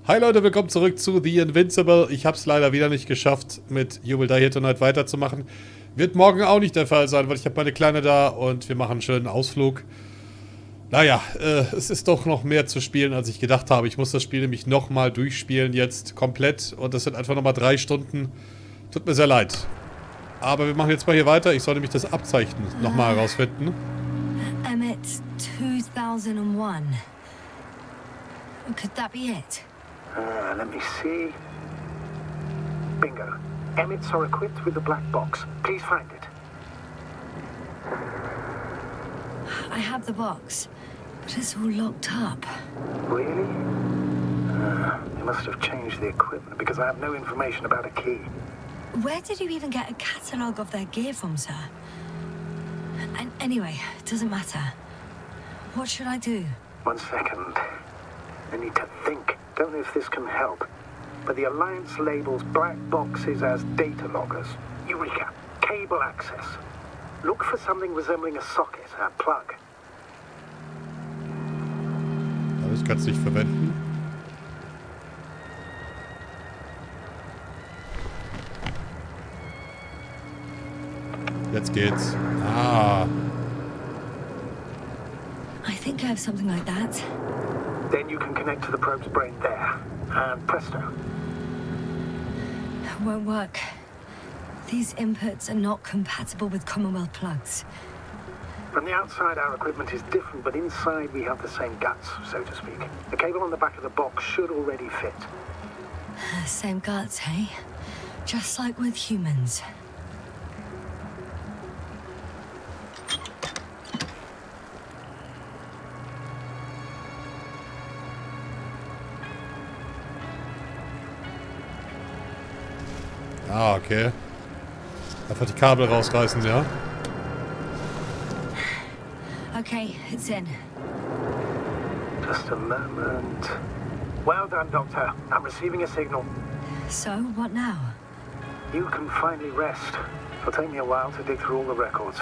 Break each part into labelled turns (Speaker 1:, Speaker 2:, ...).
Speaker 1: Hi Leute, willkommen zurück zu The Invincible. Ich habe es leider wieder nicht geschafft, mit You Will Die Here Tonight weiterzumachen. Wird morgen auch nicht der Fall sein, weil ich habe meine Kleine da und wir machen einen schönen Ausflug. Naja, es ist doch noch mehr zu spielen, als ich gedacht habe. Ich muss das Spiel nämlich nochmal durchspielen jetzt komplett und das sind einfach nochmal 3 Stunden. Tut mir sehr leid. Aber wir machen jetzt mal hier weiter. Ich soll nämlich das Abzeichen nochmal herausfinden.
Speaker 2: Emmet 2001. Could that be it?
Speaker 3: Let me see. Bingo. Emmets are equipped with the black box. Please find it.
Speaker 2: I have the box, but it's all locked up.
Speaker 3: Really? They must have changed the equipment because I have no information about a key.
Speaker 2: Where did you even get a catalogue of their gear from, sir? And anyway, it doesn't matter. What should I do?
Speaker 3: 1 second. I need to think. Don't know if this can help. But the Alliance labels black boxes as data loggers. Eureka. Cable access. Look for something resembling a socket, a plug.
Speaker 1: Aber ich kann es nicht verwenden. Jetzt geht's. Ah.
Speaker 2: I think I have something like that.
Speaker 3: Then you can connect to the probe's brain there. And presto.
Speaker 2: Won't work. These inputs are not compatible with Commonwealth plugs.
Speaker 3: From the outside, our equipment is different, but inside we have the same guts, so to speak. The cable on the back of the box should already fit.
Speaker 2: Same guts, hey? Just like with humans.
Speaker 1: Ah, okay. Einfach die Kabel rausreißen, ja?
Speaker 2: Okay, it's in.
Speaker 3: Just a moment. Well done, Doctor. I'm receiving a signal.
Speaker 2: So, what now?
Speaker 3: You can finally rest. It'll take me a while to dig through all the records.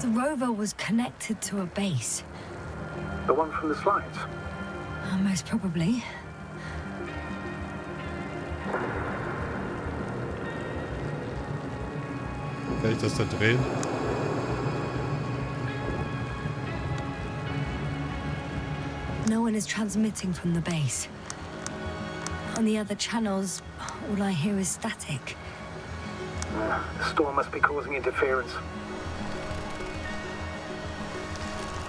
Speaker 2: The rover was connected to a base.
Speaker 3: The one from the slides?
Speaker 2: Most probably.
Speaker 1: Kann ich das da drehen?
Speaker 2: No one is transmitting from the base. On the other channels, all I hear is static.
Speaker 3: The storm must be causing interference.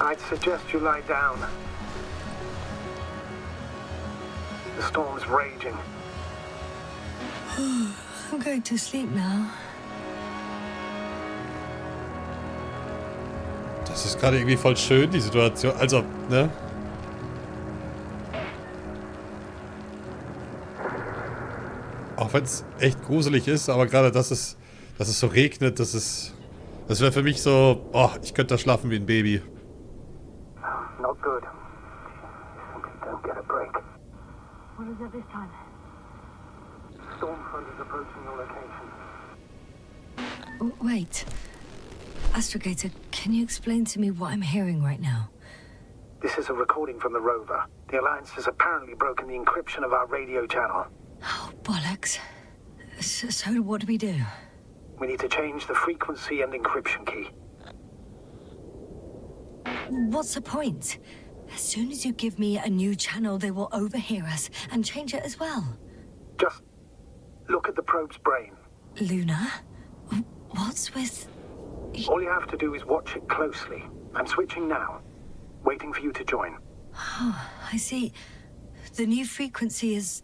Speaker 3: I'd suggest you lie down. The storm's raging.
Speaker 2: I'm going to sleep now.
Speaker 1: Das ist gerade irgendwie voll schön, die Situation. Also, ne? Auch wenn es echt gruselig ist, aber gerade dass es so regnet, das wäre für mich so, oh, ich könnte da schlafen wie ein Baby.
Speaker 3: Not good. Simply don't get a break.
Speaker 2: What is it this time?
Speaker 3: Storm front is approaching your location.
Speaker 2: Wait. Astrogator, can you explain to me what I'm hearing right now?
Speaker 3: This is a recording from the rover. The Alliance has apparently broken the encryption of our radio channel.
Speaker 2: Oh, bollocks. So what do we do?
Speaker 3: We need to change the frequency and encryption key.
Speaker 2: What's the point? As soon as you give me a new channel, they will overhear us and change it as well.
Speaker 3: Just look at the probe's brain.
Speaker 2: Luna? What's with...
Speaker 3: All you have to do is watch it closely. I'm switching now. Waiting for you to join.
Speaker 2: Oh, I see. The new frequency is...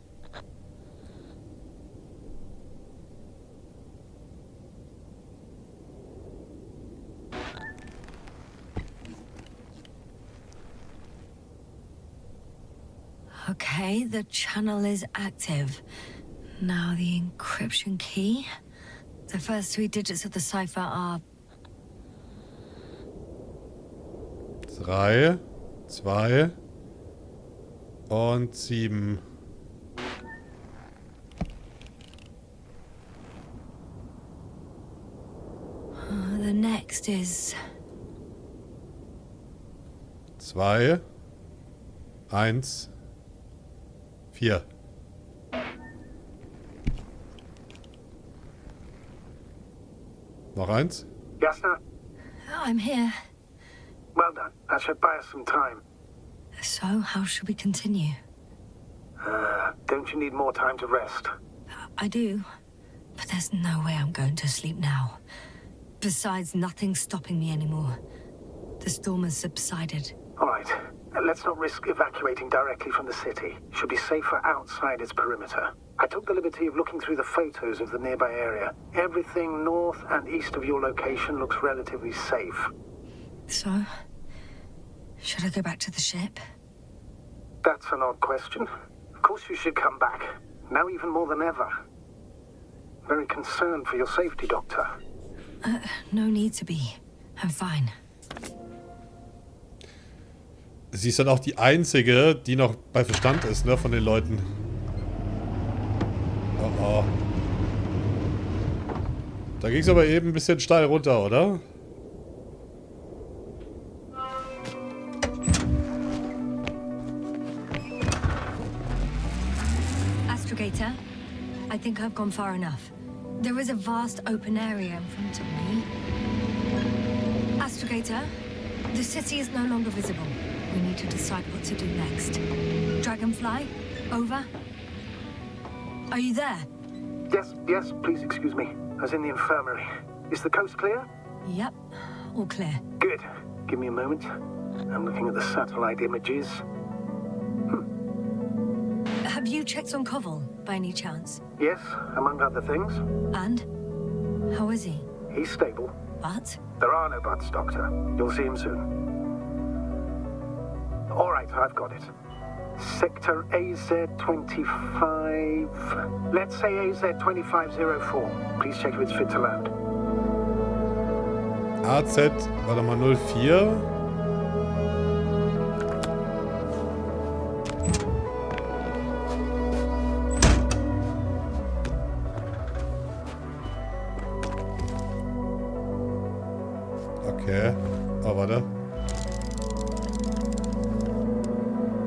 Speaker 2: Okay, the channel is active. Now the encryption key. The first 3 digits of the cipher are...
Speaker 1: 3, 2, Und 7.
Speaker 2: The next is...
Speaker 1: 2. 1. 4. Noch eins?
Speaker 3: Yes, sir?
Speaker 2: I'm here.
Speaker 3: Well done. That should buy us some time.
Speaker 2: So, how should we continue?
Speaker 3: Don't you need more time to rest?
Speaker 2: I do. But there's no way I'm going to sleep now. Besides, nothing's stopping me anymore. The storm has subsided.
Speaker 3: All right. Let's not risk evacuating directly from the city. Should be safer outside its perimeter. I took the liberty of looking through the photos of the nearby area. Everything north and east of your location looks relatively safe.
Speaker 2: So, should I go back to the ship?
Speaker 3: That's an odd question. Of course you should come back. Now even more than ever. Very concerned for your safety, Doctor.
Speaker 2: No need to be. I'm fine.
Speaker 1: Sie ist dann auch die Einzige, die noch bei Verstand ist, ne, von den Leuten. Oh, oh. Da ging es aber eben ein bisschen steil runter, oder?
Speaker 2: Astrogator, I think I've gone far enough. There is a vast open area in front of me. Astrogator, the city is no longer visible. We need to decide what to do next. Dragonfly, over. Are you there?
Speaker 3: Yes, please excuse me. I was in the infirmary. Is the coast clear?
Speaker 2: Yep, all clear.
Speaker 3: Good. Give me a moment. I'm looking at the satellite images.
Speaker 2: Have you checked on Koval, by any chance?
Speaker 3: Yes, among other things.
Speaker 2: And? How is he?
Speaker 3: He's stable.
Speaker 2: But?
Speaker 3: There are no buts, Doctor. You'll see him soon. All right, I've got it. Sector AZ-25... Let's say AZ-2504. Please check if it's fit to land.
Speaker 1: AZ, warte mal, 04. Okay. Oh, warte.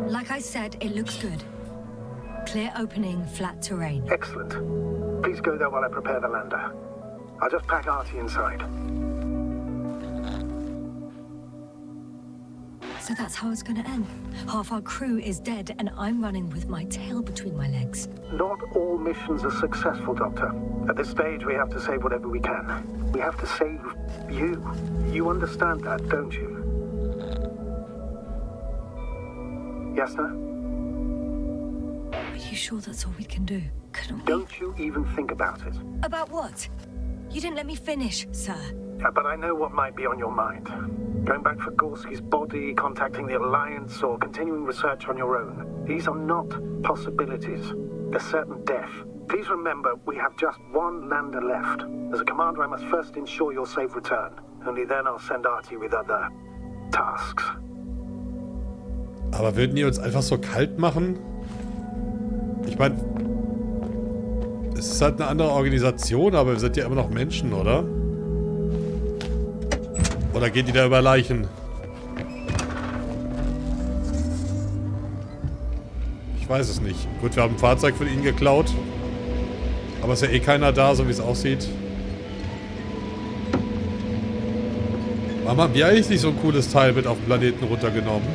Speaker 2: Like I said, it looks good. Clear opening, flat terrain.
Speaker 3: Excellent. Please go there while I prepare the lander. I'll just pack Artie inside.
Speaker 2: So that's how it's gonna end. Half our crew is dead, and I'm running with my tail between my legs.
Speaker 3: Not all missions are successful, Doctor. At this stage, we have to save whatever we can. We have to save you. You understand that, don't you? Yes, sir?
Speaker 2: Are you sure that's all we can do? Couldn't we?
Speaker 3: Don't you even think about it.
Speaker 2: About what? You didn't let me finish, sir.
Speaker 3: But I know what might be on your mind. Going back for Gorski's body, contacting the Alliance, or continuing research on your own. These are not possibilities. They're certain death. Please remember, we have just one lander left. As a commander, I must first ensure your safe return. Only then I'll send Artie with other tasks.
Speaker 1: Aber würden die uns einfach so kalt machen? Ich meine, es ist halt eine andere Organisation, aber wir sind ja immer noch Menschen, oder? Oder gehen die da über Leichen? Ich weiß es nicht. Gut, wir haben ein Fahrzeug von ihnen geklaut. Aber ist ja eh keiner da, so wie es aussieht. Warum haben wir eigentlich nicht so ein cooles Teil mit auf den Planeten runtergenommen?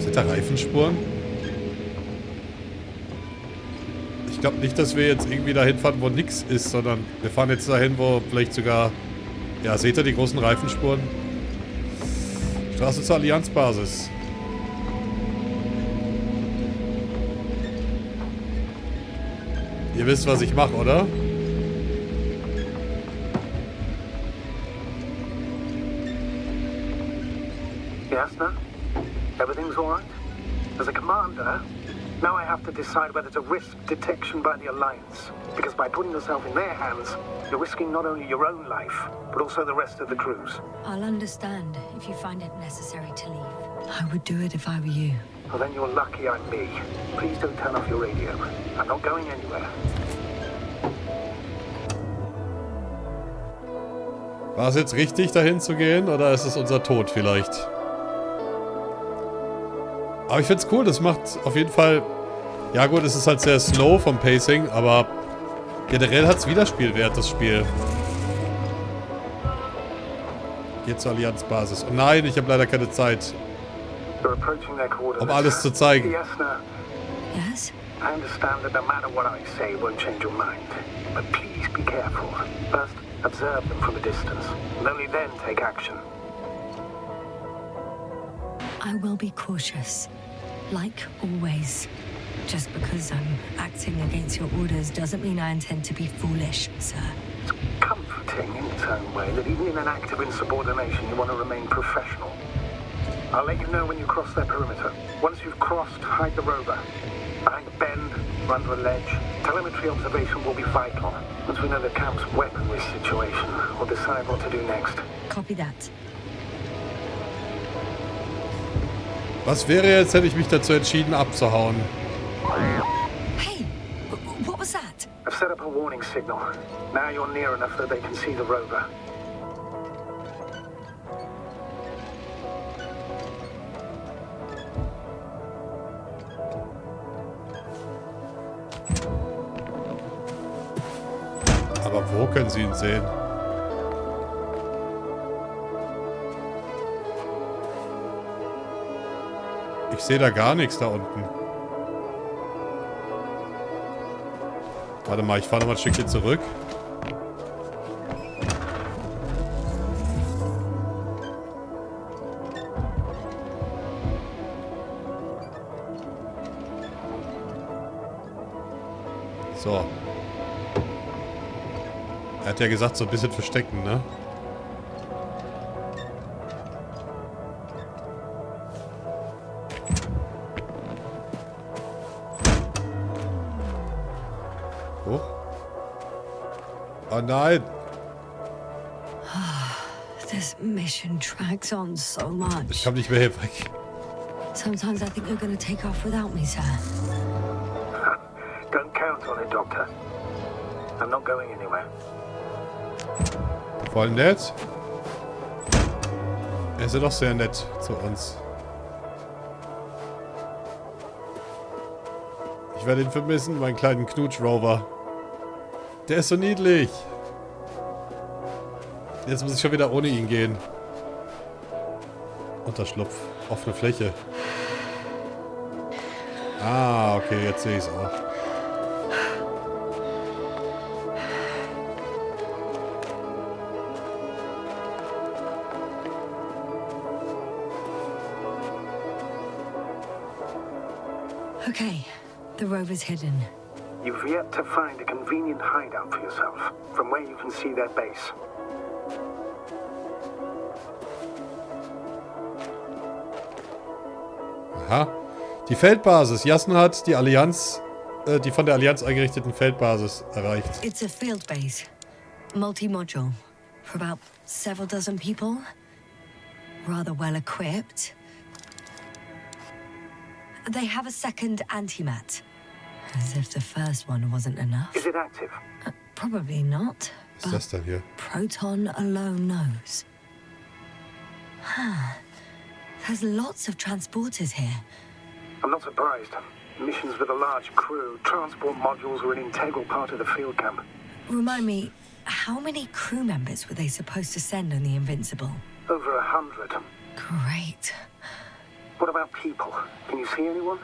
Speaker 1: Sind da Reifenspuren? Ich glaube nicht, dass wir jetzt irgendwie dahin fahren, wo nichts ist, sondern wir fahren jetzt dahin, wo vielleicht sogar... Ja, seht ihr die großen Reifenspuren? Straße zur Allianzbasis. Ihr wisst, was ich mache, oder?
Speaker 3: Yes, sir? Everything's all right? As a commander, now I have to decide whether to risk detection by the Alliance. Because by putting yourself in their hands, you're risking not only your own life, but also the rest of the crew's.
Speaker 2: I'll understand if you find it necessary to leave. I would do it if I were you.
Speaker 3: Well, then you're lucky I'm me. Please don't turn off your radio. I'm not going anywhere.
Speaker 1: War es jetzt richtig, dahin zu gehen? Oder ist es unser Tod vielleicht? Aber ich find's cool. Das macht auf jeden Fall... Ja gut, es ist halt sehr slow vom Pacing, aber generell hat's Wiederspielwert, das Spiel. Geht zur Allianzbasis. Oh nein, ich habe leider keine Zeit, um alles zu zeigen.
Speaker 2: Yes?
Speaker 3: I understand that no matter what I say won't change your mind. But please be careful. First, observe them from a distance. And only then take action.
Speaker 2: I will be cautious. Like always. Just because I'm acting against your orders doesn't mean I intend to be foolish, sir.
Speaker 3: It's comforting in its own way that even in an act of insubordination you want to remain professional. I'll let you know when you cross their perimeter. Once you've crossed, hide the rover. Behind a bend, or under a ledge. Telemetry observation will be vital. Once we know the camp's weaponry situation, we'll decide what to do next.
Speaker 2: Copy that.
Speaker 1: Was wäre jetzt, hätte ich mich dazu entschieden, abzuhauen?
Speaker 2: Hey, what was that?
Speaker 3: I've set up a warning signal. Now you're near enough that they can see the rover.
Speaker 1: Aber wo können Sie ihn sehen? Ich sehe da gar nichts da unten. Warte mal, ich fahre nochmal ein Stückchen zurück. So. Er hat ja gesagt, so ein bisschen verstecken, ne? Hoch. Oh nein!
Speaker 2: This mission drags on so much.
Speaker 1: Ich komm nicht mehr hier weg.
Speaker 2: Sometimes I think you're gonna take off without me, sir.
Speaker 3: Don't count on it, Doctor. I'm not going anywhere.
Speaker 1: Voll nett. Er ist ja doch sehr nett zu uns. Ich werde ihn vermissen, meinen kleinen Knutsch-Rover. Der ist so niedlich. Jetzt muss ich schon wieder ohne ihn gehen. Unterschlupf. Offene Fläche. Ah, okay, jetzt sehe ich es auch.
Speaker 2: Okay, the rover's hidden.
Speaker 3: You've yet to find a convenient hideout for yourself, from where you can see their base.
Speaker 1: Aha. Die Feldbasis. Jassen hat die Allianz, die von der Allianz eingerichteten Feldbasis erreicht.
Speaker 2: It's a field base. Multi-module. For about several dozen people. Rather well equipped. They have a second antimat. As if the first one wasn't enough.
Speaker 3: Is it active?
Speaker 2: Probably not.
Speaker 1: Was ist das denn hier?
Speaker 2: Proton alone knows. Huh. There's lots of transporters here.
Speaker 3: I'm not surprised. Missions with a large crew, transport modules were an integral part of the field camp.
Speaker 2: Remind me, how many crew members were they supposed to send on the Invincible?
Speaker 3: Over 100.
Speaker 2: Great.
Speaker 3: What about people? Can you see anyone?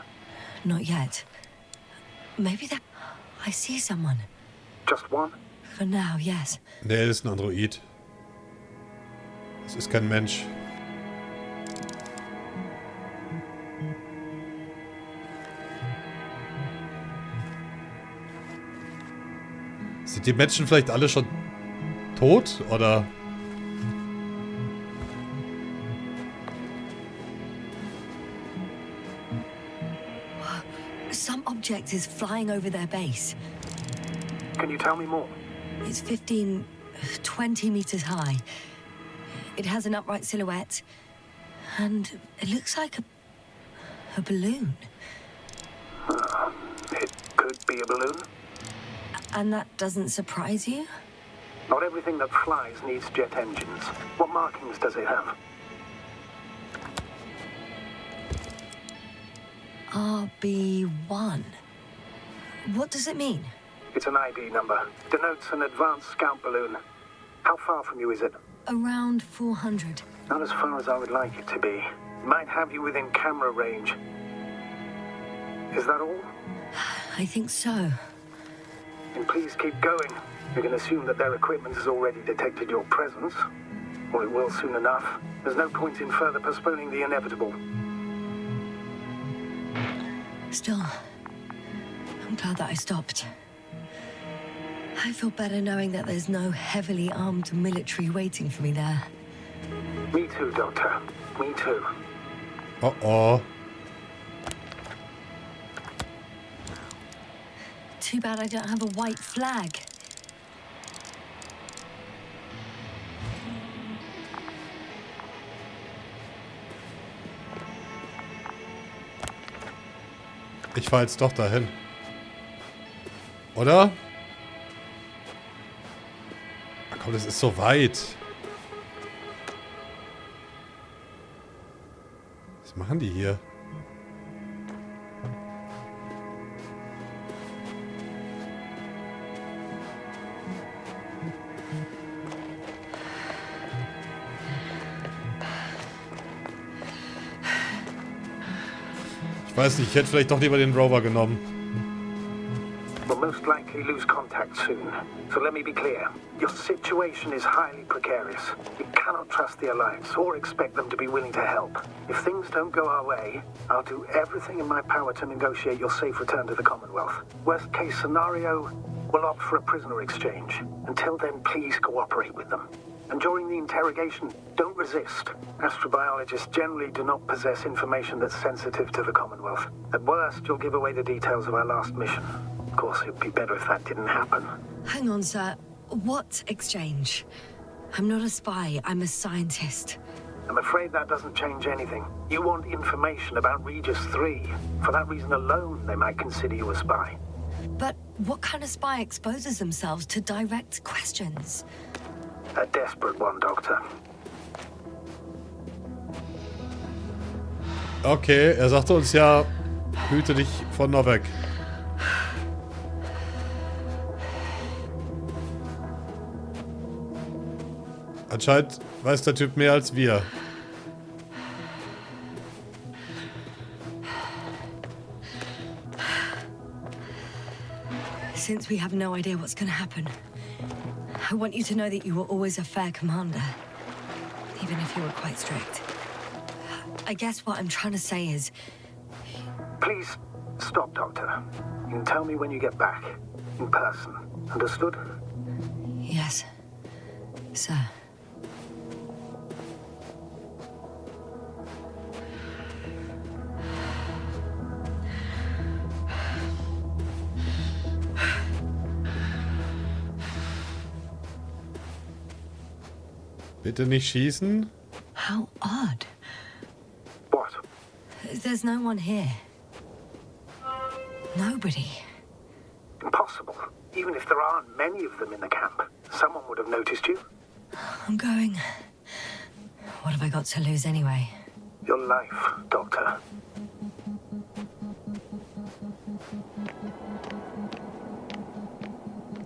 Speaker 2: Not yet. Maybe that... I see someone.
Speaker 3: Just one?
Speaker 2: For now, yes.
Speaker 1: Nee, das ist ein Android. Das ist kein Mensch. Sind die Menschen vielleicht alle schon tot, oder?
Speaker 2: Some object is flying over their base.
Speaker 3: Can you tell me more?
Speaker 2: It's 15, 20 meters high. It has an upright silhouette. And it looks like A balloon?
Speaker 3: It could be a balloon.
Speaker 2: And that doesn't surprise you?
Speaker 3: Not everything that flies needs jet engines. What markings does it have?
Speaker 2: RB1. What does it mean?
Speaker 3: It's an ID number. Denotes an advanced scout balloon. How far from you is it?
Speaker 2: Around 400.
Speaker 3: Not as far as I would like it to be. Might have you within camera range. Is that all?
Speaker 2: I think so.
Speaker 3: Then please keep going. You can assume that their equipment has already detected your presence. Or it will soon enough. There's no point in further postponing the inevitable.
Speaker 2: Still, I'm glad that I stopped. I feel better knowing that there's no heavily armed military waiting for me there.
Speaker 3: Me too, Doctor. Me too.
Speaker 1: Uh-oh.
Speaker 2: Too bad I don't have a white flag.
Speaker 1: Ich fahr jetzt doch dahin. Oder? Ach komm, das ist so weit. Was machen die hier? Ich weiß nicht, ich hätte vielleicht doch lieber den Rover genommen.
Speaker 3: We'll most likely lose contact soon. So let me be clear. Your situation is highly precarious. You cannot trust the Alliance or expect them to be willing to help. If things don't go our way, I'll do everything in my power to negotiate your safe return to the Commonwealth. Worst case scenario, we'll opt for a prisoner exchange. Until then, please cooperate with them. And during the interrogation, don't resist. Astrobiologists generally do not possess information that's sensitive to the Commonwealth. At worst, you'll give away the details of our last mission. Of course, it'd be better if that didn't happen.
Speaker 2: Hang on, sir. What exchange? I'm not a spy, I'm a scientist.
Speaker 3: I'm afraid that doesn't change anything. You want information about Regis 3. For that reason alone, they might consider you a spy.
Speaker 2: But what kind of spy exposes themselves to direct questions?
Speaker 3: A desperate one, Doctor.
Speaker 1: Okay, er sagte uns ja, hüte dich von Novak. Anscheinend weiß der Typ mehr als wir.
Speaker 2: Since we have no idea what's gonna happen, I want you to know that you were always a fair commander, even if you were quite strict. I guess what I'm trying to say is...
Speaker 3: Please, stop, Doctor. You can tell me when you get back. In person. Understood?
Speaker 2: Yes, sir.
Speaker 1: Bitte nicht schießen.
Speaker 2: How odd.
Speaker 3: What?
Speaker 2: There's no one here. Nobody.
Speaker 3: Impossible. Even if there aren't many of them in the camp, someone would have noticed you.
Speaker 2: I'm going. What have I got to lose anyway?
Speaker 3: Your life, Doctor.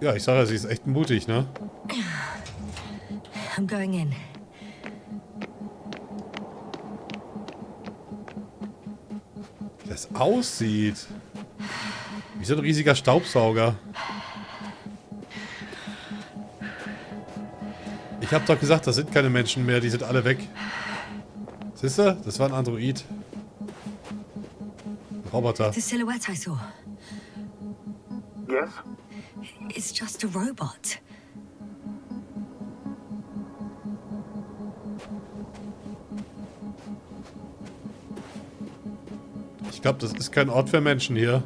Speaker 1: Ja, ich sage ja, sie ist echt mutig, ne?
Speaker 2: I'm going in.
Speaker 1: Wie das aussieht. Wie so ein riesiger Staubsauger. Ich hab doch gesagt, das sind keine Menschen mehr, die sind alle weg. Siehst du? Das war ein Android. Ein Roboter.
Speaker 2: The silhouette I saw.
Speaker 3: Yes?
Speaker 2: It's just a robot.
Speaker 1: Ich glaube, das ist kein Ort für Menschen hier.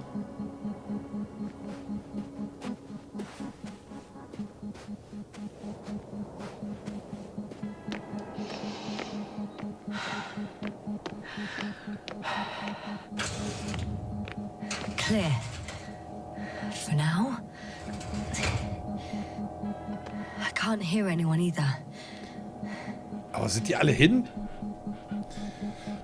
Speaker 2: Clear. For now. I can't hear anyone either.
Speaker 1: Aber sind die alle hin?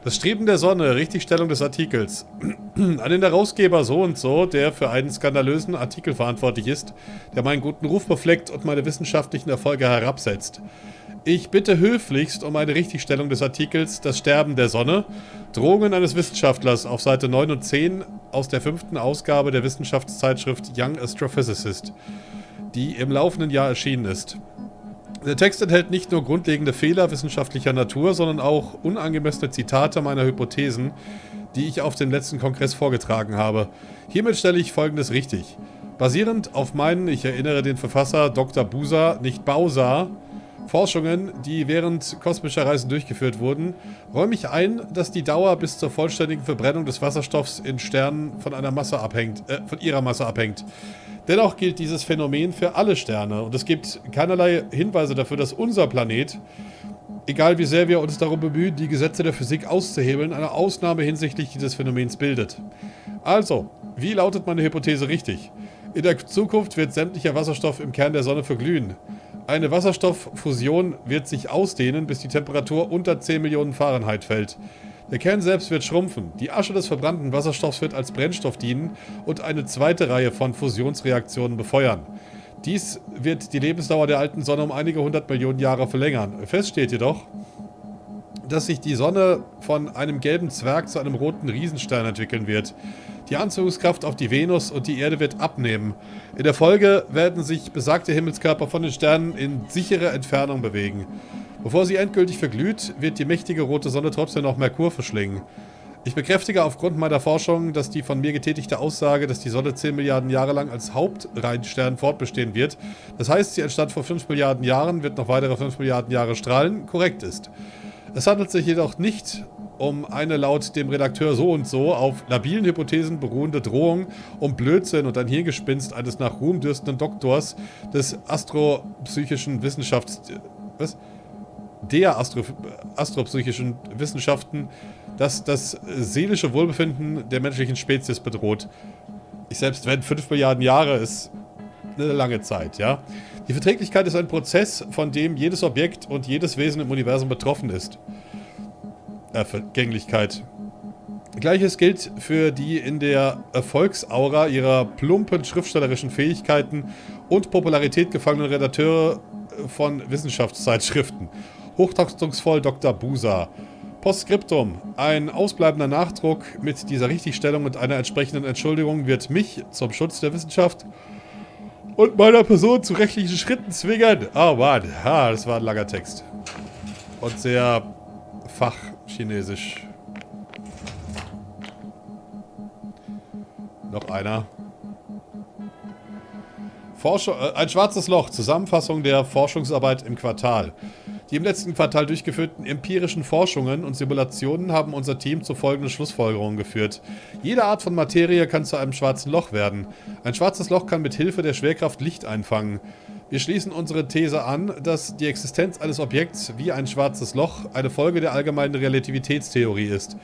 Speaker 1: Das Streben der Sonne, Richtigstellung des Artikels. An den Herausgeber so und so, der für einen skandalösen Artikel verantwortlich ist, der meinen guten Ruf befleckt und meine wissenschaftlichen Erfolge herabsetzt. Ich bitte höflichst um eine Richtigstellung des Artikels Das Sterben der Sonne, Drohungen eines Wissenschaftlers auf Seite 9 und 10 aus der 5. Ausgabe der Wissenschaftszeitschrift Young Astrophysicist, die im laufenden Jahr erschienen ist. Der Text enthält nicht nur grundlegende Fehler wissenschaftlicher Natur, sondern auch unangemessene Zitate meiner Hypothesen, die ich auf dem letzten Kongress vorgetragen habe. Hiermit stelle ich Folgendes richtig. Basierend auf meinen, ich erinnere den Verfasser Dr. Busa, nicht Bausa, Forschungen, die während kosmischer Reisen durchgeführt wurden, räume ich ein, dass die Dauer bis zur vollständigen Verbrennung des Wasserstoffs in Sternen von ihrer Masse abhängt. Dennoch gilt dieses Phänomen für alle Sterne und es gibt keinerlei Hinweise dafür, dass unser Planet, egal wie sehr wir uns darum bemühen, die Gesetze der Physik auszuhebeln, eine Ausnahme hinsichtlich dieses Phänomens bildet. Also, wie lautet meine Hypothese richtig? In der Zukunft wird sämtlicher Wasserstoff im Kern der Sonne verglühen. Eine Wasserstofffusion wird sich ausdehnen, bis die Temperatur unter 10 Millionen Fahrenheit fällt. Der Kern selbst wird schrumpfen. Die Asche des verbrannten Wasserstoffs wird als Brennstoff dienen und eine zweite Reihe von Fusionsreaktionen befeuern. Dies wird die Lebensdauer der alten Sonne um einige 100 Millionen Jahre verlängern. Fest steht jedoch, dass sich die Sonne von einem gelben Zwerg zu einem roten Riesenstern entwickeln wird. Die Anziehungskraft auf die Venus und die Erde wird abnehmen. In der Folge werden sich besagte Himmelskörper von den Sternen in sichere Entfernung bewegen. Bevor sie endgültig verglüht, wird die mächtige rote Sonne trotzdem noch Merkur verschlingen. Ich bekräftige aufgrund meiner Forschung, dass die von mir getätigte Aussage, dass die Sonne 10 Milliarden Jahre lang als Hauptreihenstern fortbestehen wird, das heißt, sie entstand vor 5 Milliarden Jahren, wird noch weitere 5 Milliarden Jahre strahlen, korrekt ist. Es handelt sich jedoch nicht um eine laut dem Redakteur so und so auf labilen Hypothesen beruhende Drohung um Blödsinn und ein Hirngespinst eines nach Ruhm dürstenden Doktors des astropsychischen astropsychischen Wissenschaften, das das seelische Wohlbefinden der menschlichen Spezies bedroht. Ich selbst, wenn 5 Milliarden Jahre ist eine lange Zeit, ja. Die Verträglichkeit ist ein Prozess, von dem jedes Objekt und jedes Wesen im Universum betroffen ist. Vergänglichkeit. Gleiches gilt für die in der Erfolgsaura ihrer plumpen schriftstellerischen Fähigkeiten und Popularität gefangenen Redakteure von Wissenschaftszeitschriften. Hochtaktungsvoll Dr. Busa. Postskriptum. Ein ausbleibender Nachdruck mit dieser Richtigstellung und einer entsprechenden Entschuldigung wird mich zum Schutz der Wissenschaft und meiner Person zu rechtlichen Schritten zwingen. Oh Mann, das war ein langer Text. Und sehr fachchinesisch. Noch einer. Ein schwarzes Loch. Zusammenfassung der Forschungsarbeit im Quartal. Die im letzten Quartal durchgeführten empirischen Forschungen und Simulationen haben unser Team zu folgenden Schlussfolgerungen geführt. Jede Art von Materie kann zu einem schwarzen Loch werden. Ein schwarzes Loch kann mit Hilfe der Schwerkraft Licht einfangen. Wir schließen unsere These an, dass die Existenz eines Objekts wie ein schwarzes Loch eine Folge der allgemeinen Relativitätstheorie ist.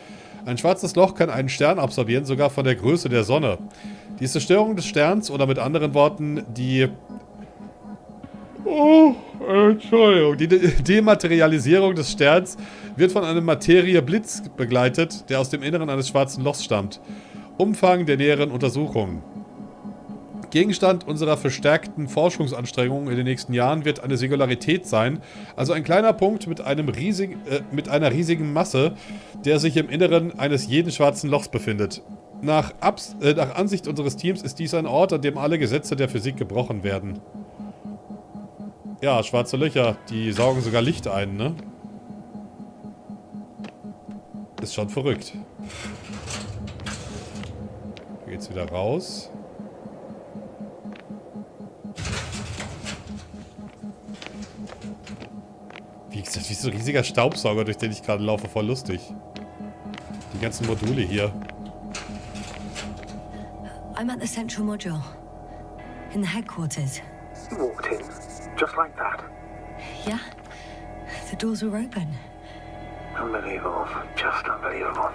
Speaker 1: Ein schwarzes Loch kann einen Stern absorbieren, sogar von der Größe der Sonne. Die Zerstörung des Sterns oder mit anderen Worten die Dematerialisierung des Sterns wird von einem Materie-Blitz begleitet, der aus dem Inneren eines schwarzen Lochs stammt. Umfang der näheren Untersuchungen. Gegenstand unserer verstärkten Forschungsanstrengungen in den nächsten Jahren wird eine Singularität sein, also ein kleiner Punkt mit einer riesigen Masse, der sich im Inneren eines jeden schwarzen Lochs befindet. Nach Ansicht unseres Teams ist dies ein Ort, an dem alle Gesetze der Physik gebrochen werden. Ja, schwarze Löcher, die saugen sogar Licht ein, ne? Ist schon verrückt. Hier geht's wieder raus. Wie gesagt, wie so ein riesiger Staubsauger, durch den ich gerade laufe, voll lustig. Die ganzen Module hier.
Speaker 2: I'm at the central module. In the headquarters.
Speaker 3: You walked in, just like that.
Speaker 2: Yeah. The doors were open.
Speaker 3: Unbelievable. Just unbelievable.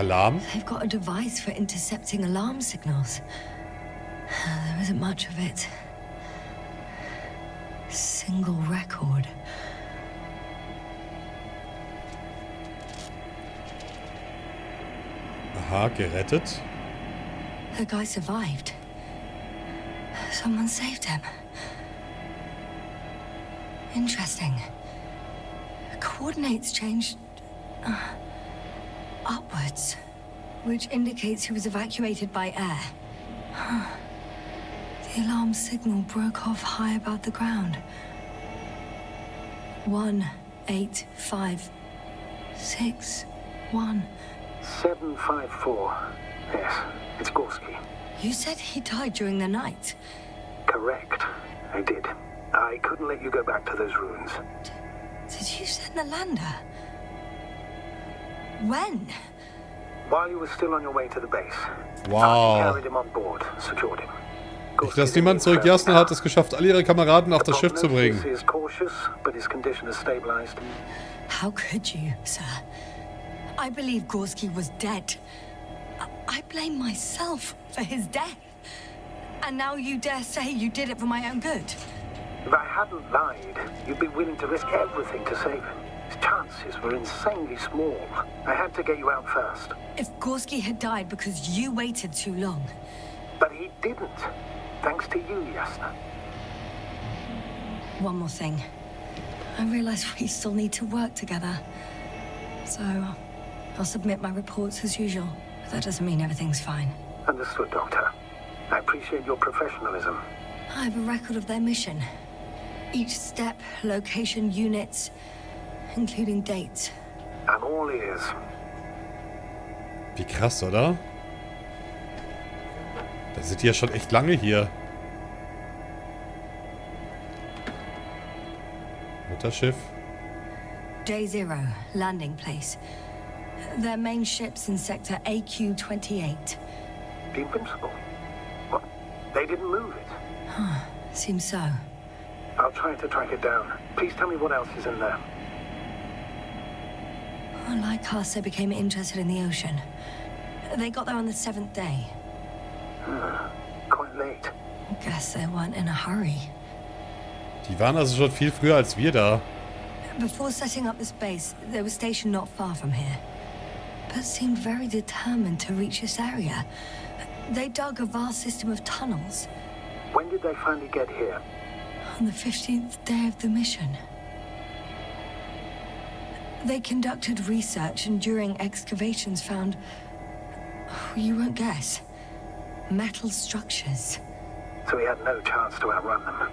Speaker 1: Alarm?
Speaker 2: They've got a device for intercepting alarm signals. There isn't much of it. Single record.
Speaker 1: Aha, gerettet.
Speaker 2: The guy survived. Someone saved him. Interesting. Coordinates changed upwards, which indicates he was evacuated by air. The alarm signal broke off high above the ground. 18561.
Speaker 3: 754. Yes, it's Gorski.
Speaker 2: You said he died during the night.
Speaker 3: Correct. I did. I couldn't let you go back to those ruins.
Speaker 2: Did you send the lander? When?
Speaker 3: While you were still on your way to the base.
Speaker 1: Wow.
Speaker 3: Carried him on board, secured him.
Speaker 1: Ich lasse niemand zurück. Jasna hat es geschafft, alle ihre Kameraden auf das Schiff zu bringen.
Speaker 3: He is cautious, but his condition has stabilized.
Speaker 2: How could you, sir? I believe Gorski was dead. I blame myself for his death. And now you dare say you did it for my own good.
Speaker 3: If I hadn't lied, you'd be willing to risk everything to save him. His chances were insanely small. I had to get you out first.
Speaker 2: If Gorski had died because you waited too long.
Speaker 3: But he didn't. Thanks to you, Jasna.
Speaker 2: One more thing. I realize we still need to work together. So, I'll submit my reports as usual. But that doesn't mean everything's fine.
Speaker 3: Understood, Doctor. I appreciate your professionalism.
Speaker 2: I have a record of their mission. Each step, location, units, including dates.
Speaker 3: I'm all ears.
Speaker 1: Wie krass, oder? Da sind die ja schon echt lange hier. Mutterschiff.
Speaker 2: Day 0, landing place. Their main ship's in sector AQ-28.
Speaker 3: The Invincible? What? They didn't move it?
Speaker 2: Seems so.
Speaker 3: I'll try to track it down. Please tell me what else is in there.
Speaker 2: Like us, they became interested in the ocean. They got there on the 7th day.
Speaker 3: Quite late.
Speaker 2: Guess they weren't in a hurry.
Speaker 1: Die waren also schon viel früher als wir da.
Speaker 2: Before setting up this base, they were stationed not far from here. But seemed very determined to reach this area. They dug a vast system of tunnels.
Speaker 3: When did they finally get here?
Speaker 2: On the 15th day of the mission. They conducted research and during excavations found... you won't guess. Metal structures.
Speaker 3: So we had no chance to outrun them.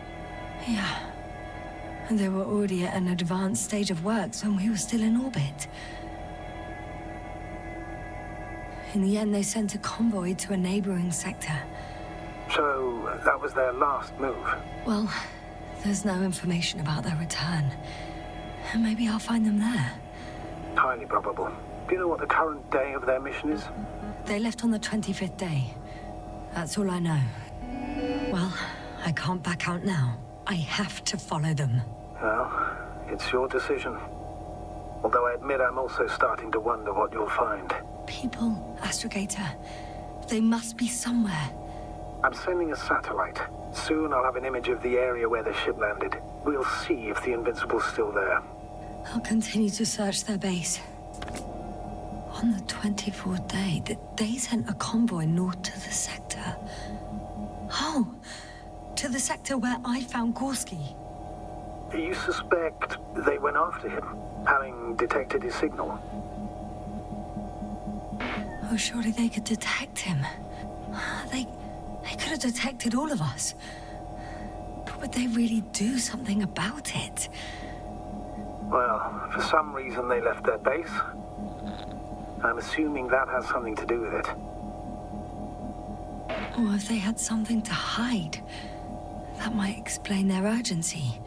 Speaker 2: Yeah. And they were already at an advanced stage of works when we were still in orbit. In the end, they sent a convoy to a neighboring sector.
Speaker 3: So that was their last move?
Speaker 2: Well, there's no information about their return. Maybe I'll find them there.
Speaker 3: Highly probable. Do you know what the current day of their mission is?
Speaker 2: They left on the 25th day. That's all I know. Well, I can't back out now. I have to follow them.
Speaker 3: Well, it's your decision. Although I admit I'm also starting to wonder what you'll find.
Speaker 2: People, Astrogator. They must be somewhere.
Speaker 3: I'm sending a satellite. Soon I'll have an image of the area where the ship landed. We'll see if the Invincible's still there.
Speaker 2: I'll continue to search their base. On the 24th day, they sent a convoy north to the sector. Oh, to the sector where I found Gorski.
Speaker 3: You suspect they went after him, having detected his signal?
Speaker 2: Oh, surely they could detect him. They could have detected all of us. But would they really do something about it?
Speaker 3: Well, for some reason they left their base. I'm assuming that has something to do with it.
Speaker 2: Or if they had something to hide. That might explain their urgency.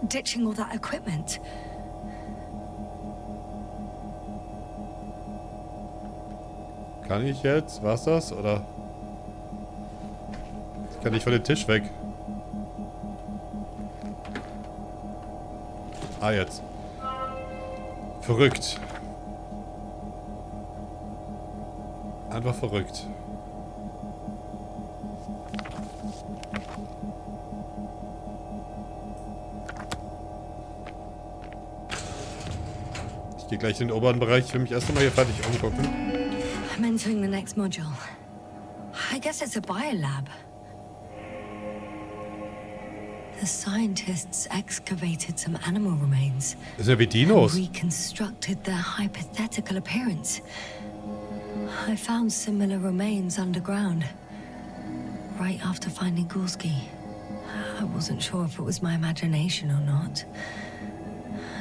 Speaker 2: Ditching all that equipment.
Speaker 1: Kann ich jetzt? War's das? Oder? Ich kann nicht von dem Tisch weg. Ah, jetzt. Verrückt. Einfach verrückt. Ich gehe gleich in den oberen Bereich. Ich will mich erst einmal hier fertig umgucken.
Speaker 2: I'm entering the next module. I guess it's a biolab. The scientists excavated some animal remains.
Speaker 1: Das sind ja wie Dinos.
Speaker 2: And reconstructed their hypothetical appearance. I found similar remains underground, right after finding Gorski. I wasn't sure if it was my imagination or not.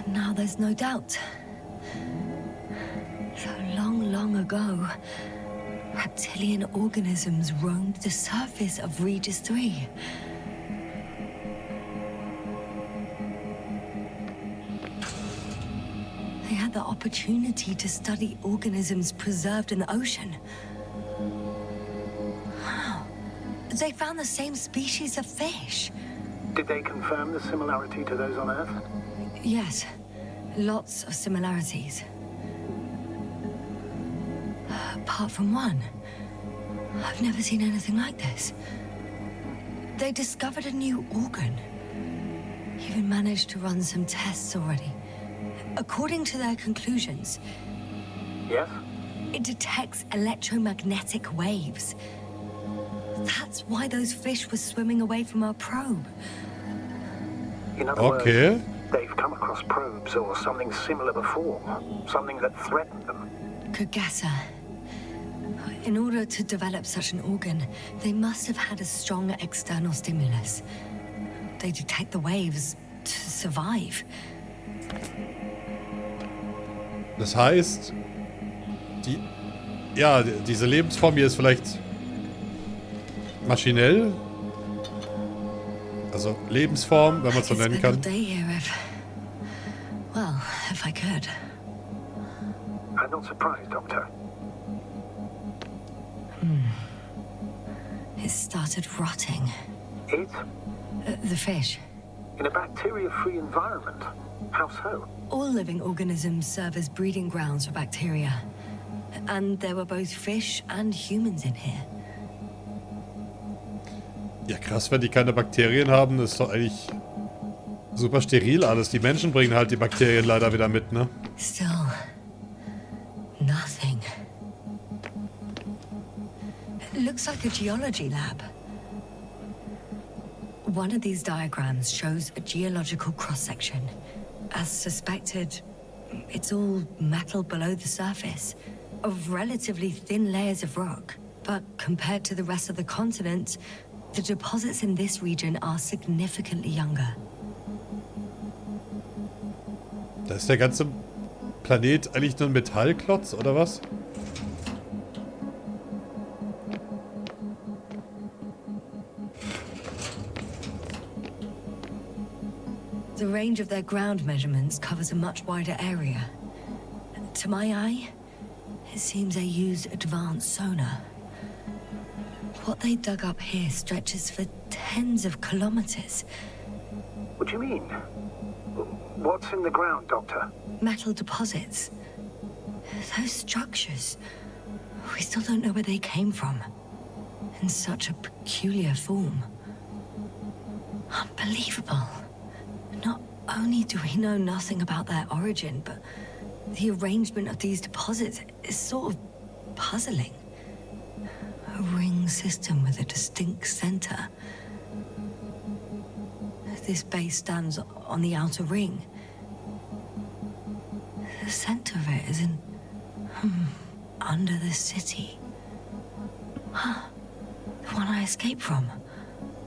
Speaker 2: Now there's no doubt. So long ago, reptilian organisms roamed the surface of Regis 3. They had the opportunity to study organisms preserved in the ocean. Wow. They found the same species of fish.
Speaker 3: Did they confirm the similarity to those on Earth?
Speaker 2: Yes. Lots of similarities. Apart from one. I've never seen anything like this. They discovered a new organ. Even managed to run some tests already. According to their conclusions,
Speaker 3: Yes?
Speaker 2: it detects electromagnetic waves. That's why those fish were swimming away from our probe.
Speaker 3: In other
Speaker 1: Okay.
Speaker 3: words, they've come across probes or something similar before. Something that threatened them.
Speaker 2: Good guesser. In order to develop such an organ, they must have had a strong external stimulus. They detect the waves to survive.
Speaker 1: Das heißt, diese Lebensform hier ist vielleicht maschinell. Also Lebensform, wenn man es so nennen kann.
Speaker 2: Well, if I could.
Speaker 3: I'm not surprised, Doctor.
Speaker 2: It started rotting.
Speaker 3: It?
Speaker 2: The fish.
Speaker 3: In a bacteria-free environment? How so?
Speaker 2: All living organisms serve as breeding grounds for bacteria. And there were both fish and humans in here.
Speaker 1: Ja, krass, wenn die keine Bakterien haben, das ist doch eigentlich super steril alles. Die Menschen bringen halt die Bakterien leider wieder mit, ne?
Speaker 2: Still, nothing. It looks like a geology lab. One of these diagrams shows a geological cross-section. As suspected, it's all metal below the surface, of relatively thin layers of rock. But compared to the rest of the continent, the deposits in this region are significantly younger.
Speaker 1: Da ist der ganze Planet eigentlich nur ein Metallklotz, oder was?
Speaker 2: The range of their ground measurements covers a much wider area. To my eye, it seems they used advanced sonar. What they dug up here stretches for tens of kilometers.
Speaker 3: What do you mean? What's in the ground, Doctor?
Speaker 2: Metal deposits. Those structures. We still don't know where they came from. In such a peculiar form. Unbelievable. Not only do we know nothing about their origin, but the arrangement of these deposits is sort of puzzling. A ring system with a distinct center. This base stands on the outer ring. The center of it is in... under the city. Huh. The one I escaped from.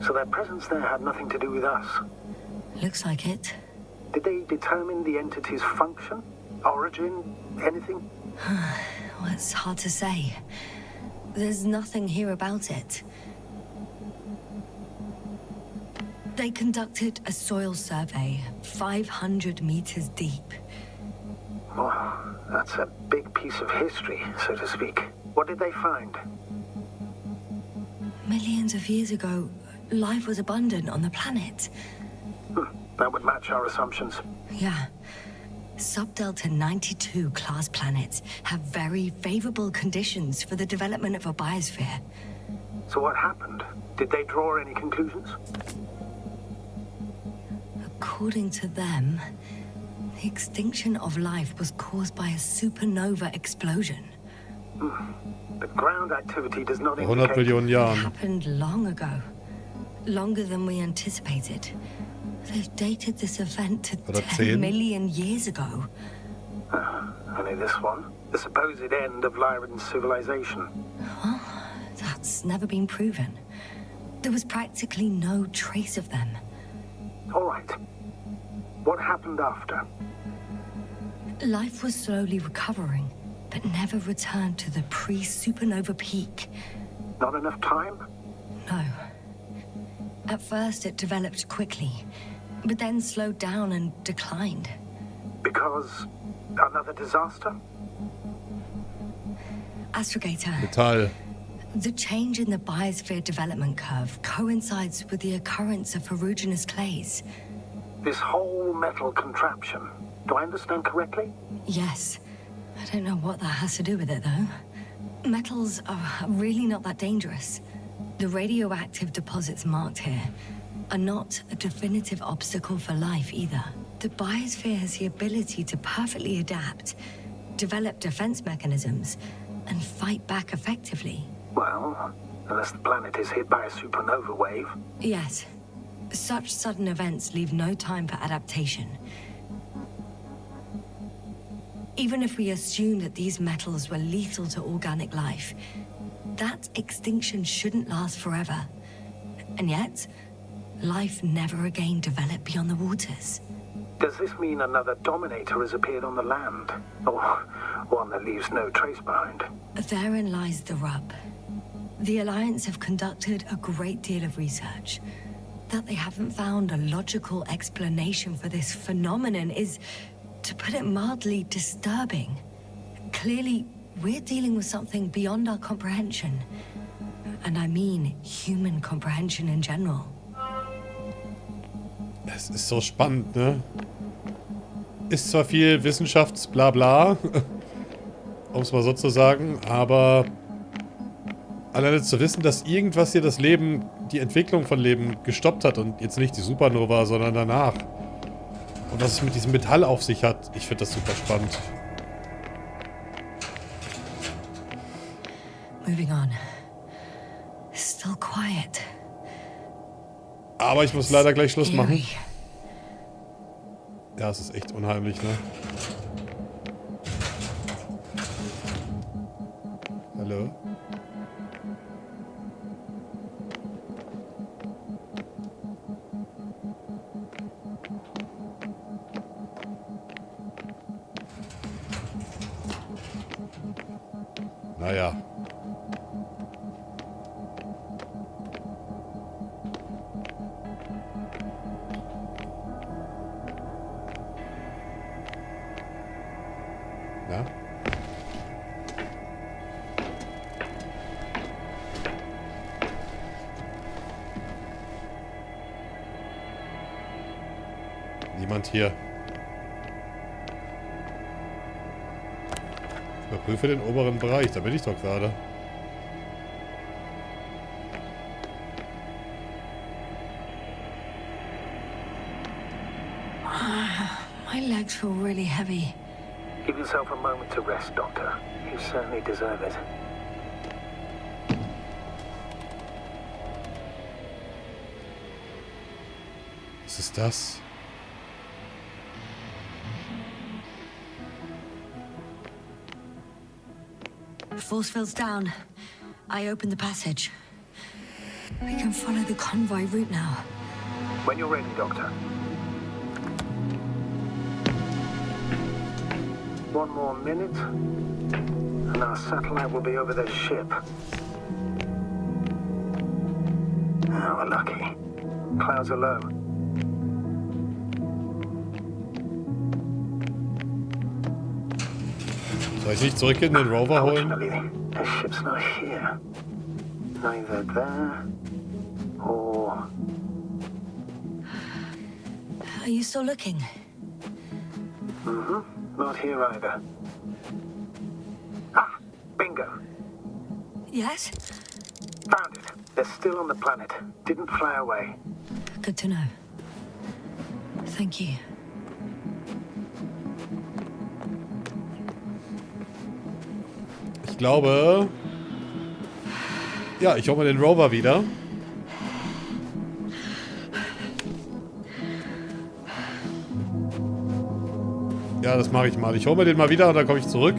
Speaker 3: So their presence there had nothing to do with us?
Speaker 2: Looks like it.
Speaker 3: Did they determine the entity's function? Origin? Anything?
Speaker 2: Well, it's hard to say. There's nothing here about it. They conducted a soil survey, 500 meters deep.
Speaker 3: Oh, that's a big piece of history, so to speak. What did they find?
Speaker 2: Millions of years ago, life was abundant on the planet.
Speaker 3: That would match our assumptions.
Speaker 2: Yeah. Subdelta 92 class planets have very favorable conditions for the development of a biosphere.
Speaker 3: So what happened? Did they draw any conclusions?
Speaker 2: According to them, the extinction of life was caused by a supernova explosion.
Speaker 3: The ground activity does not
Speaker 1: 100
Speaker 3: indicate...
Speaker 1: Millionen
Speaker 2: It
Speaker 1: Jahren.
Speaker 2: happened long ago. Longer than we anticipated. They've dated this event to
Speaker 1: Oder
Speaker 2: 10
Speaker 1: 10.
Speaker 2: million years ago.
Speaker 3: Only this one? The supposed end of Lyran's civilization.
Speaker 2: Well, that's never been proven. There was practically no trace of them.
Speaker 3: All right. What happened after?
Speaker 2: Life was slowly recovering, but never returned to the pre-supernova peak.
Speaker 3: Not enough time?
Speaker 2: No. At first, it developed quickly, but then slowed down and declined.
Speaker 3: Because another disaster?
Speaker 2: Astrogator,
Speaker 1: Metall.
Speaker 2: the change in the biosphere development curve coincides with the occurrence of ferruginous clays.
Speaker 3: This whole metal contraption. Do I understand correctly?
Speaker 2: Yes. I don't know what that has to do with it, though. Metals are really not that dangerous. The radioactive deposits marked here are not a definitive obstacle for life either. The biosphere has the ability to perfectly adapt, develop defense mechanisms, and fight back effectively.
Speaker 3: Well, unless the planet is hit by a supernova wave.
Speaker 2: Yes. Such sudden events leave no time for adaptation. Even if we assume that these metals were lethal to organic life, that extinction shouldn't last forever. And yet, life never again developed beyond the waters.
Speaker 3: Does this mean another dominator has appeared on the land? Or one that leaves no trace behind?
Speaker 2: Therein lies the rub. The Alliance have conducted a great deal of research. That they haven't found a logical explanation for this phenomenon is, to put it mildly, disturbing. Clearly, we're dealing with something beyond our comprehension. And I mean human comprehension in general.
Speaker 1: Es ist so spannend, ne? Ist zwar viel Wissenschafts-Blabla, um es mal so zu sagen, aber alleine zu wissen, dass irgendwas hier das Leben, die Entwicklung von Leben gestoppt hat und jetzt nicht die Supernova, sondern danach. Und was es mit diesem Metall auf sich hat, ich finde das super spannend.
Speaker 2: Moving on. Still quiet.
Speaker 1: Aber ich muss leider gleich Schluss machen.
Speaker 2: Eerie.
Speaker 1: Ja, es ist echt unheimlich, ne? Hallo? Naja. Na? Niemand hier. Überprüfe den oberen Bereich, da bin ich doch gerade.
Speaker 2: My legs feel really heavy.
Speaker 3: Give yourself a moment to rest, Doctor. You certainly deserve it.
Speaker 1: Was ist das?
Speaker 2: Force field's down. I opened the passage. We can follow the convoy route now.
Speaker 3: When you're ready, Doctor. One more minute, and our satellite will be over their ship. Oh, we're lucky. Clouds are low.
Speaker 1: Soll ich nicht zurück in den Rover holen?
Speaker 3: Unfortunately, the ship's not here. Neither there or...
Speaker 2: Are you still looking?
Speaker 3: Not here either. Ah, bingo.
Speaker 2: Yes?
Speaker 3: Found it. They're still on the planet. Didn't fly away.
Speaker 2: Good to know. Thank you.
Speaker 1: Ich glaube... Ja, ich hole mir den Rover wieder. Ja, das mache ich mal. Ich hole mir den mal wieder und dann komme ich zurück.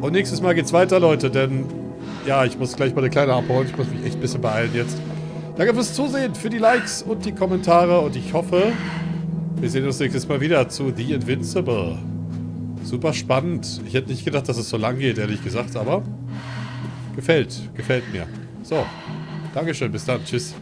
Speaker 1: Und nächstes Mal geht's weiter, Leute, denn... Ja, ich muss gleich mal eine kleine abholen. Ich muss mich echt ein bisschen beeilen jetzt. Danke fürs Zusehen, für die Likes und die Kommentare. Und ich hoffe, wir sehen uns nächstes Mal wieder zu The Invincible. Super spannend. Ich hätte nicht gedacht, dass es so lang geht, ehrlich gesagt, aber gefällt mir. So, Dankeschön, bis dann, tschüss.